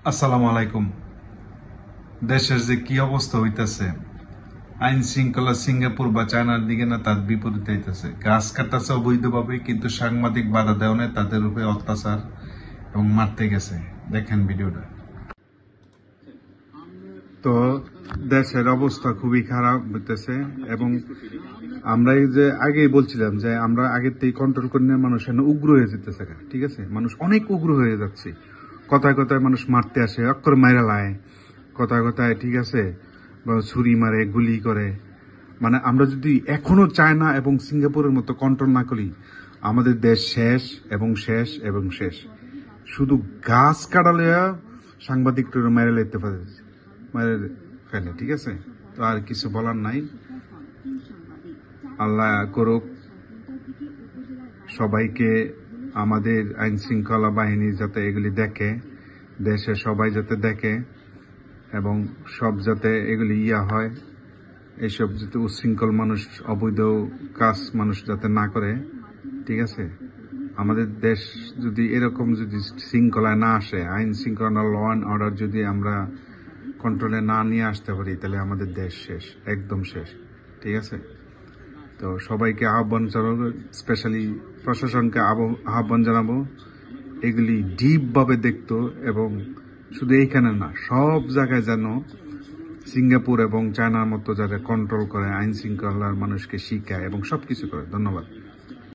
আসসালামু আলাইকুম। দেশের যে কি অবস্থা হইতেছে, আইন শৃঙ্খলা সিঙ্গাপুর বা চায়নার দিকে না তার বিপরীতে হইতেছে। গাছ কাটতেছে অবৈধভাবে, কিন্তু সাংবাদিক বাধা দেওয়া নেই, তাদের উপরে অত্যাচার এবং মারতে গেছে। দেখেন ভিডিওটা। তো দেশের অবস্থা খুবই খারাপ হইতেছে, এবং আমরা এই যে আগেই বলছিলাম যে আমরা আগের থেকে কন্ট্রোল করে নিয়ে মানুষ উগ্র হয়ে যেতেছে। ঠিক আছে, মানুষ অনেক উগ্র হয়ে যাচ্ছে। কথায় কথায় মানুষ মারতে আসে, অক্ষর মাইরা লায় কথায় কথায়, ঠিক আছে, ছুরি মারে, গুলি করে। মানে আমরা যদি এখনো চায়না এবং সিঙ্গাপুরের মতো কন্ট্রোল না করি, আমাদের দেশ শেষ এবং শেষ এবং শেষ। শুধু গাছ কাটালে সাংবাদিকটা মেরে লেতে পারে, মেরে ফেলে। ঠিক আছে, তো আর কিছু বলার নাই। আল্লাহ করুক সবাইকে, আমাদের আইন শৃঙ্খলা বাহিনী যাতে এগুলি দেখে, দেশে সবাই যাতে দেখে, এবং সব যাতে এগুলি হয়, এইসব যাতে উচ্ছৃঙ্খল মানুষ, অবৈধ কাজ মানুষ যাতে না করে। ঠিক আছে, আমাদের দেশ যদি এরকম যদি শৃঙ্খলায় না আসে, আইন শৃঙ্খলা, ল অ্যান্ড অর্ডার যদি আমরা কন্ট্রোলে না নিয়ে আসতে পারি, তাহলে আমাদের দেশ শেষ, একদম শেষ। ঠিক আছে, তো সবাইকে আহ্বান জানাবো, স্পেশালি প্রশাসনকে আহ্বান জানাবো এগুলি ডিপ ভাবে দেখতো, এবং শুধু এইখানে না, সব জায়গায় যেন সিঙ্গাপুর এবং চায়নার মতো যারা কন্ট্রোল করে, আইন শৃঙ্খলার মানুষকে শিখায় এবং সবকিছু করে। ধন্যবাদ।